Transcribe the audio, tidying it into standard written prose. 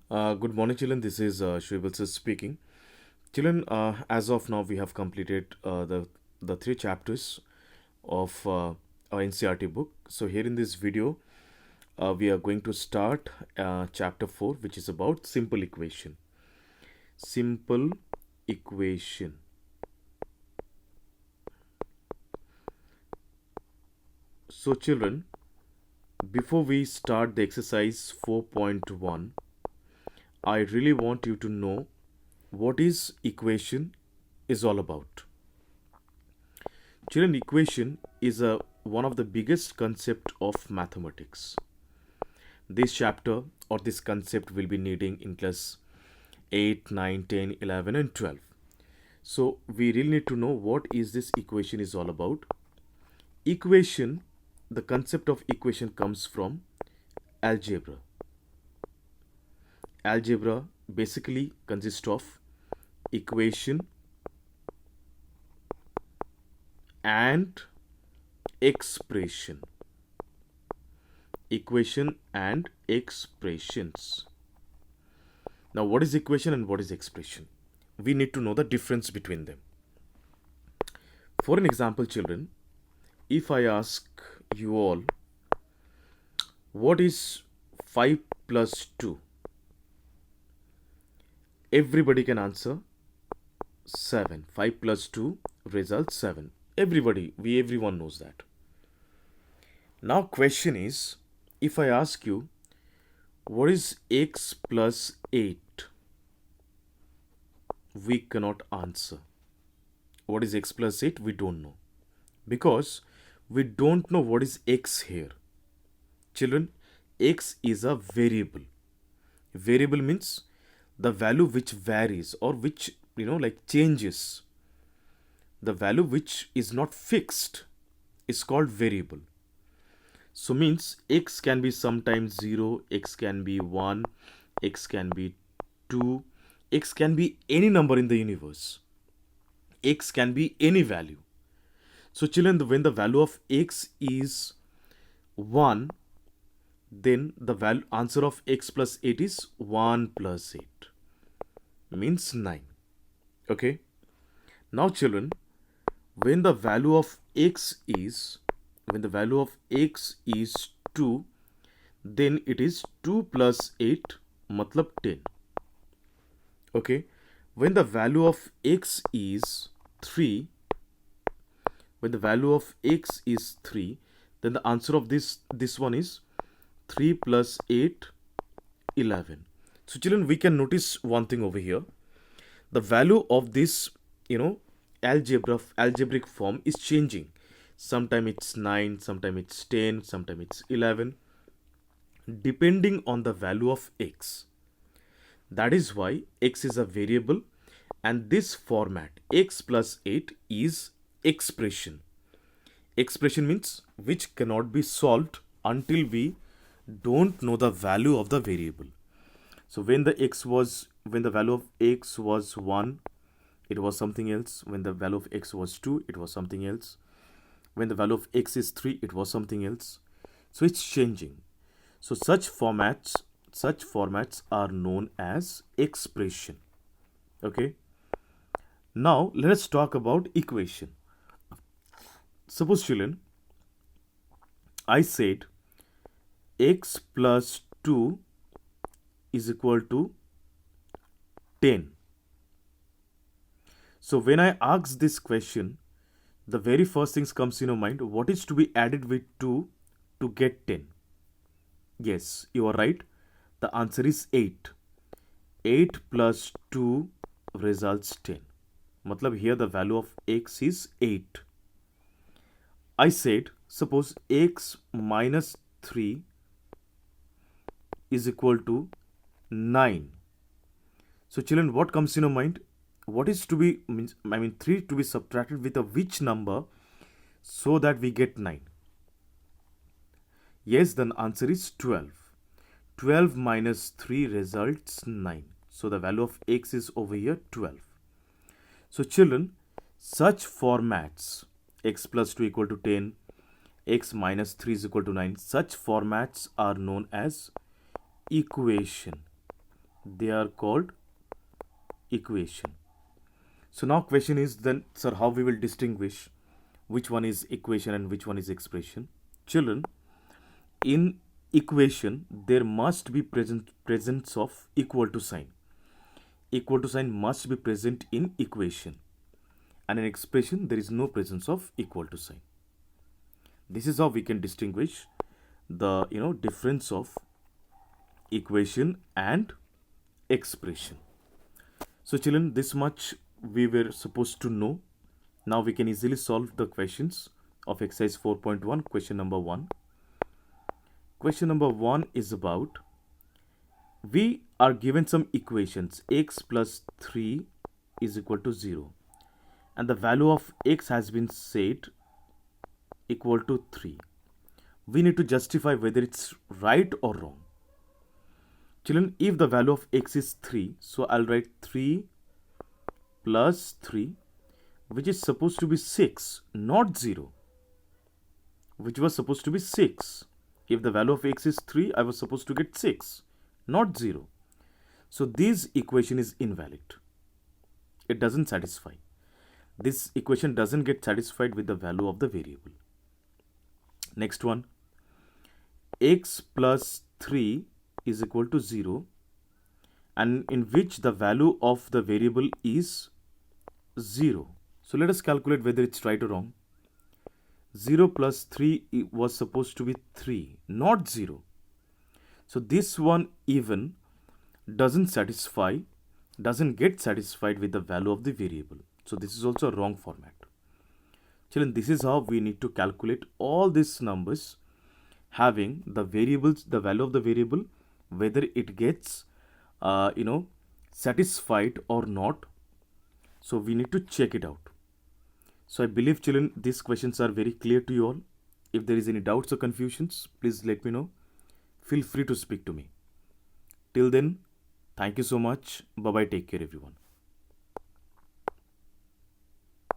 Good morning, children. This is Shrivalsa speaking. Children, as of now, we have completed the three chapters of our NCRT book. So here in this video, we are going to start chapter 4, which is about simple equation. Simple equation. So children, before we start the exercise 4.1, I really want you to know what is equation is all about. Children, equation is one of the biggest concept of mathematics. This chapter or this concept will be needing in class 8, 9, 10, 11 and 12. So we really need to know what is this equation is all about. Equation, the concept of equation comes from algebra. Algebra basically consists of equation and expression. Equation and expressions. Now, what is equation and what is expression? We need to know the difference between them. For an example, children, if I ask you all, what is 5 plus 2? Everybody can answer 7. 5 plus 2 results 7. Everyone knows that. Now question is, if I ask you, what is x plus 8? We cannot answer. What is x plus 8? We don't know. Because we don't know what is x here. Children, x is a variable. Variable means the value which varies or which, changes. The value which is not fixed is called variable. So means x can be sometimes 0, x can be 1, x can be 2, x can be any number in the universe. X can be any value. So children, when the value of x is 1, then the answer of x plus 8 is 1 plus 8. Means 9. Okay. Now children, when the value of x is 2, then it is 2 plus 8 matlab 10. Okay. When the value of x is 3, then the answer of this one is 3 plus 8, 11. So children, we can notice one thing over here. The value of this, algebraic form is changing. Sometimes it's 9, sometimes it's 10, sometimes it's 11, depending on the value of x. That is why x is a variable, and this format x plus 8 is expression. Expression means which cannot be solved until we don't know the value of the variable. So when the value of x was 1, it was something else. When the value of x was 2, it was something else. When the value of x is 3, it was something else. So it's changing. So such formats are known as expression. Okay. Now let us talk about equation. Suppose children, I said x plus 2 is equal to 10. So when I ask this question, the very first things comes in your mind, what is to be added with 2 to get 10? Yes, you are right. The answer is 8. 8 plus 2 results 10. Matlab here the value of x is 8. I said, suppose x minus 3 is equal to 9. So children, what comes in your mind? What is to be, 3 to be subtracted with a which number so that we get 9? Yes, the answer is 12. 12 minus 3 results 9. So the value of x is over here 12. So children, such formats, x plus 2 equal to 10, x minus 3 is equal to 9, such formats are known as equation. they are called equation. So now question is then, sir, how we will distinguish which one is equation and which one is expression? Children, in equation there must be presence of equal to sign. Equal to sign must be present in equation, and in expression there is no presence of equal to sign. This is how we can distinguish the difference of equation and expression. So children, this much we were supposed to know. Now we can easily solve the questions of exercise 4.1. Question number 1. Question number 1 is about, we are given some equations. X plus 3 is equal to 0, and the value of x has been said equal to 3. We need to justify whether it's right or wrong. Children, if the value of x is 3, so I'll write 3 plus 3, which is supposed to be 6, not 0, which was supposed to be 6. If the value of x is 3, I was supposed to get 6, not 0. So this equation is invalid. It doesn't satisfy. This equation doesn't get satisfied with the value of the variable. Next one, x plus 3 is equal to 0, and in which the value of the variable is 0. So let us calculate whether it's right or wrong. 0 plus 3 was supposed to be 3, not 0. So this one even doesn't get satisfied with the value of the variable. So this is also a wrong format. Children, this is how we need to calculate all these numbers having the variables, the value of the variable, whether it gets satisfied or not. So we need to check it out. So I believe, children, these questions are very clear to you all. If there is any doubts or confusions, please let me know. Feel free to speak to me. Till then, thank you so much. Bye-bye. Take care, everyone.